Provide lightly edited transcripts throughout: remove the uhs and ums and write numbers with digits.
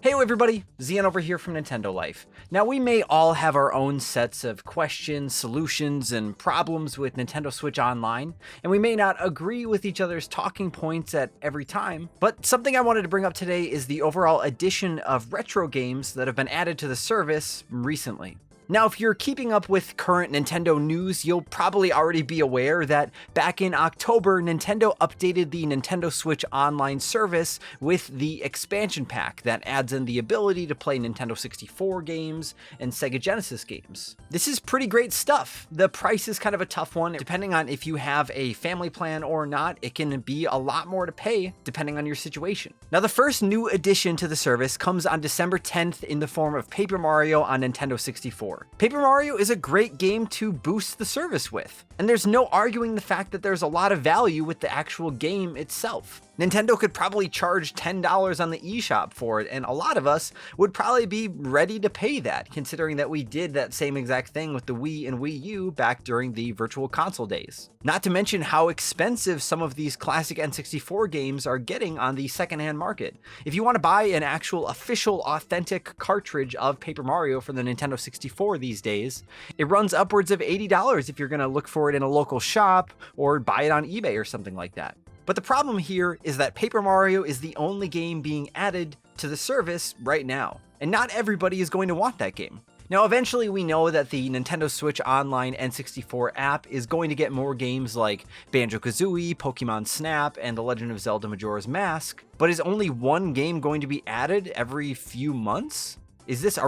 Hey everybody, Zian over here from Nintendo Life. Now we may all have our own sets of questions, solutions, and problems with Nintendo Switch Online, and we may not agree with each other's talking points at every time, but something I wanted to bring up today is the overall addition of retro games that have been added to the service recently. Now, if you're keeping up with current Nintendo news, you'll probably already be aware that back in October, Nintendo updated the Nintendo Switch Online service with the expansion pack that adds in the ability to play Nintendo 64 games and Sega Genesis games. This is pretty great stuff. The price is kind of a tough one. Depending on if you have a family plan or not, it can be a lot more to pay depending on your situation. Now, the first new addition to the service comes on December 10th in the form of Paper Mario on Nintendo 64. Paper Mario is a great game to boost the service with, and there's no arguing the fact that there's a lot of value with the actual game itself. Nintendo could probably charge $10 on the eShop for it, and a lot of us would probably be ready to pay that, considering that we did that same exact thing with the Wii and Wii U back during the Virtual Console days. Not to mention how expensive some of these classic N64 games are getting on the secondhand market. If you want to buy an actual official authentic cartridge of Paper Mario for the Nintendo 64 these days, it runs upwards of $80 if you're going to look for it in a local shop or buy it on eBay or something like that. But the problem here is that Paper Mario is the only game being added to the service right now, and not everybody is going to want that game. Now, eventually we know that the Nintendo Switch Online N64 app is going to get more games like Banjo-Kazooie, Pokemon Snap, and The Legend of Zelda Majora's Mask, but is only one game going to be added every few months? Is this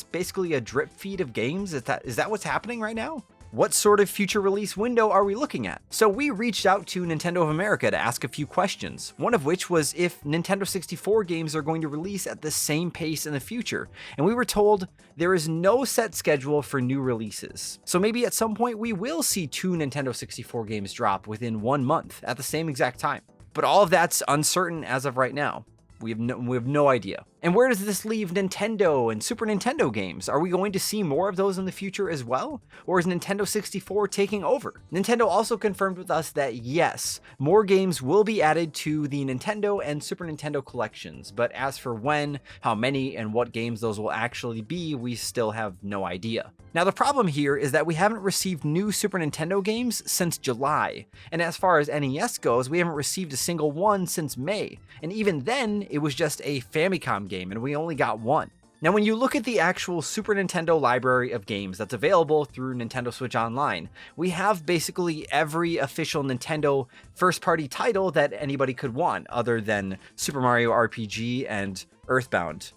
basically a drip feed of games? Is that what's happening right now? What sort of future release window are we looking at? So we reached out to Nintendo of America to ask a few questions, one of which was if Nintendo 64 games are going to release at the same pace in the future, and we were told there is no set schedule for new releases. So maybe at some point we will see 2 Nintendo 64 games drop within 1 month at the same exact time. But all of that's uncertain as of right now. We have no idea. And where does this leave Nintendo and Super Nintendo games? Are we going to see more of those in the future as well? Or is Nintendo 64 taking over? Nintendo also confirmed with us that yes, more games will be added to the Nintendo and Super Nintendo collections, but as for when, how many, and what games those will actually be, we still have no idea. Now, the problem here is that we haven't received new Super Nintendo games since July, and as far as NES goes, we haven't received a single one since May, and even then, it was just a Famicom game, and we only got one. Now, when you look at the actual Super Nintendo library of games that's available through Nintendo Switch Online, we have basically every official Nintendo first-party title that anybody could want, other than Super Mario RPG and Earthbound.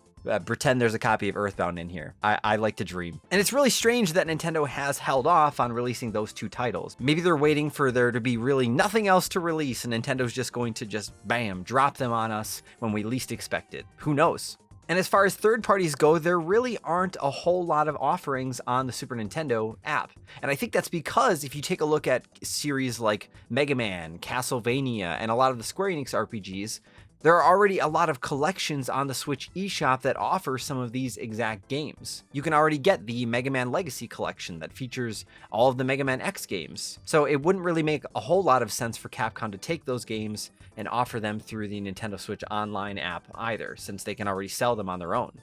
Pretend there's a copy of Earthbound in here. I like to dream. And it's really strange that Nintendo has held off on releasing those 2 titles. Maybe they're waiting for there to be really nothing else to release and Nintendo's just going to bam, drop them on us when we least expect it. Who knows? And as far as third parties go, there really aren't a whole lot of offerings on the Super Nintendo app. And I think that's because if you take a look at series like Mega Man, Castlevania, and a lot of the Square Enix RPGs, there are already a lot of collections on the Switch eShop that offer some of these exact games. You can already get the Mega Man Legacy Collection that features all of the Mega Man X games. So it wouldn't really make a whole lot of sense for Capcom to take those games and offer them through the Nintendo Switch Online app either, since they can already sell them on their own.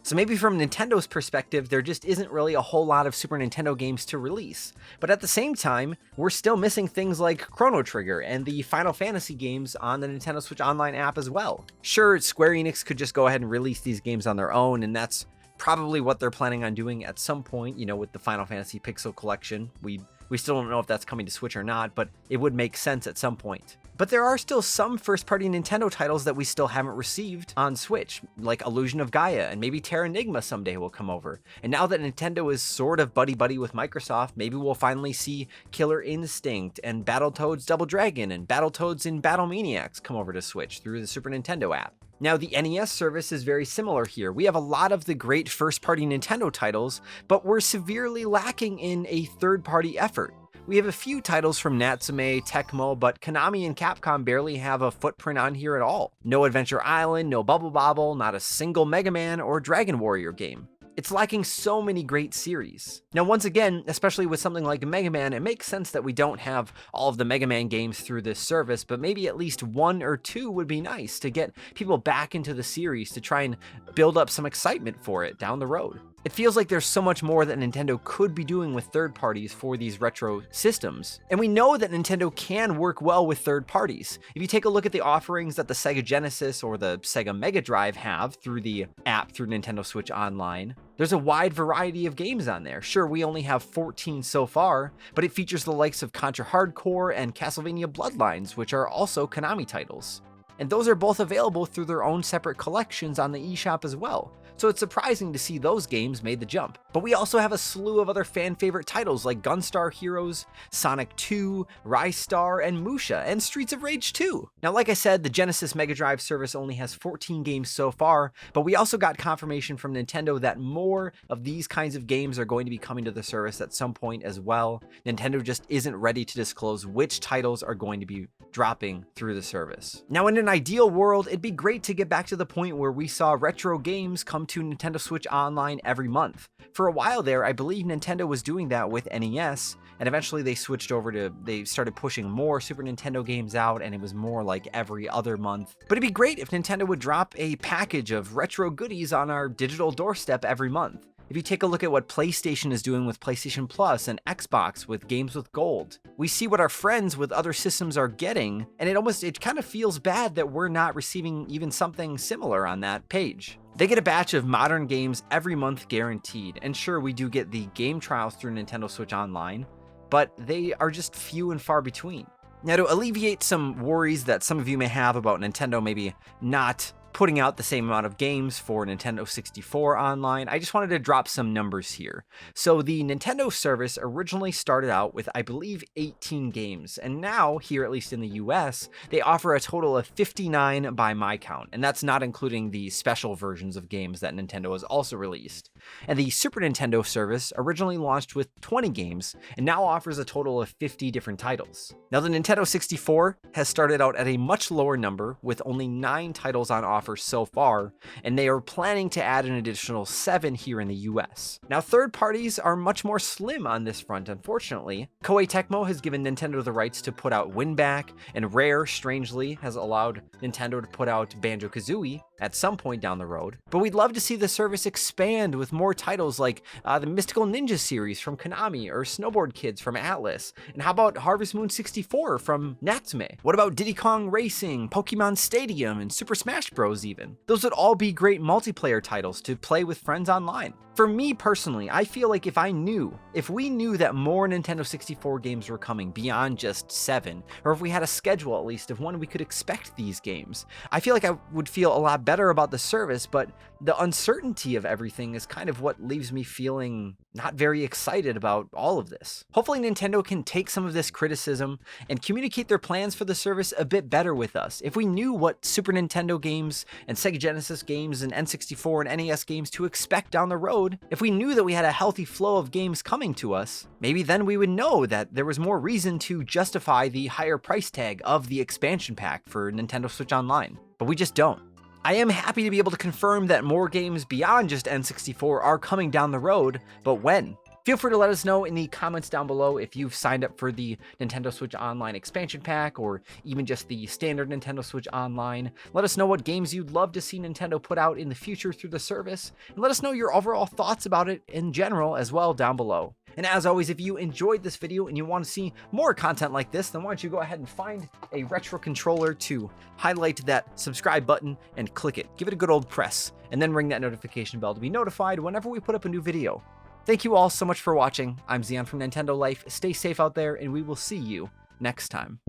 So maybe from Nintendo's perspective, there just isn't really a whole lot of Super Nintendo games to release. But at the same time, we're still missing things like Chrono Trigger and the Final Fantasy games on the Nintendo Switch Online app as well. Sure, Square Enix could just go ahead and release these games on their own, and that's probably what they're planning on doing at some point, with the Final Fantasy Pixel Collection. We still don't know if that's coming to Switch or not, but it would make sense at some point. But there are still some first-party Nintendo titles that we still haven't received on Switch, like Illusion of Gaia, and maybe Terranigma someday will come over. And now that Nintendo is sort of buddy-buddy with Microsoft, maybe we'll finally see Killer Instinct and Battletoads Double Dragon and Battletoads in Battle Maniacs come over to Switch through the Super Nintendo app. Now, the NES service is very similar here. We have a lot of the great first-party Nintendo titles, but we're severely lacking in a third-party effort. We have a few titles from Natsume, Tecmo, but Konami and Capcom barely have a footprint on here at all. No Adventure Island, no Bubble Bobble, not a single Mega Man or Dragon Warrior game. It's lacking so many great series. Now, once again, especially with something like Mega Man, it makes sense that we don't have all of the Mega Man games through this service, but maybe at least 1 or 2 would be nice to get people back into the series to try and build up some excitement for it down the road. It feels like there's so much more that Nintendo could be doing with third parties for these retro systems. And we know that Nintendo can work well with third parties. If you take a look at the offerings that the Sega Genesis or the Sega Mega Drive have through the app through Nintendo Switch Online, there's a wide variety of games on there. Sure, we only have 14 so far, but it features the likes of Contra Hardcore and Castlevania Bloodlines, which are also Konami titles. And those are both available through their own separate collections on the eShop as well. So it's surprising to see those games made the jump. But we also have a slew of other fan favorite titles like Gunstar Heroes, Sonic 2, Rise Star, and Musha, and Streets of Rage 2. Now, like I said, the Genesis Mega Drive service only has 14 games so far, but we also got confirmation from Nintendo that more of these kinds of games are going to be coming to the service at some point as well. Nintendo just isn't ready to disclose which titles are going to be dropping through the service. Now, in an ideal world, it'd be great to get back to the point where we saw retro games come to Nintendo Switch Online every month. For a while there, I believe Nintendo was doing that with NES, and eventually they switched over to, they started pushing more Super Nintendo games out, and it was more like every other month. But it'd be great if Nintendo would drop a package of retro goodies on our digital doorstep every month. If you take a look at what PlayStation is doing with PlayStation Plus and Xbox with Games with Gold, we see what our friends with other systems are getting, and it kind of feels bad that we're not receiving even something similar on that page. They get a batch of modern games every month guaranteed, and sure, we do get the game trials through Nintendo Switch Online, but they are just few and far between. Now, to alleviate some worries that some of you may have about Nintendo maybe not putting out the same amount of games for Nintendo 64 Online, I just wanted to drop some numbers here. So the Nintendo service originally started out with, I believe, 18 games, and now, here at least in the US, they offer a total of 59 by my count, and that's not including the special versions of games that Nintendo has also released. And the Super Nintendo service originally launched with 20 games, and now offers a total of 50 different titles. Now, the Nintendo 64 has started out at a much lower number, with only 9 titles on offer so far, and they are planning to add an additional 7 here in the US. Now, third parties are much more slim on this front, unfortunately. Koei Tecmo has given Nintendo the rights to put out Winback, and Rare, strangely, has allowed Nintendo to put out Banjo-Kazooie at some point down the road. But we'd love to see the service expand with more titles like the Mystical Ninja series from Konami, or Snowboard Kids from Atlas. And how about Harvest Moon 64 from Natsume? What about Diddy Kong Racing, Pokemon Stadium, and Super Smash Bros. Even? Those would all be great multiplayer titles to play with friends online. For me personally, I feel like if we knew that more Nintendo 64 games were coming beyond just 7, or if we had a schedule at least of when we could expect these games, I feel like I would feel a lot better about the service, but the uncertainty of everything is kind of what leaves me feeling not very excited about all of this. Hopefully Nintendo can take some of this criticism and communicate their plans for the service a bit better with us. If we knew what Super Nintendo games and Sega Genesis games and N64 and NES games to expect down the road, if we knew that we had a healthy flow of games coming to us, maybe then we would know that there was more reason to justify the higher price tag of the expansion pack for Nintendo Switch Online. But we just don't. I am happy to be able to confirm that more games beyond just N64 are coming down the road, but when? Feel free to let us know in the comments down below if you've signed up for the Nintendo Switch Online expansion pack, or even just the standard Nintendo Switch Online. Let us know what games you'd love to see Nintendo put out in the future through the service, and let us know your overall thoughts about it in general as well down below. And as always, if you enjoyed this video and you want to see more content like this, then why don't you go ahead and find a retro controller to highlight that subscribe button and click it. Give it a good old press, and then ring that notification bell to be notified whenever we put up a new video. Thank you all so much for watching. I'm Xeon from Nintendo Life. Stay safe out there, and we will see you next time.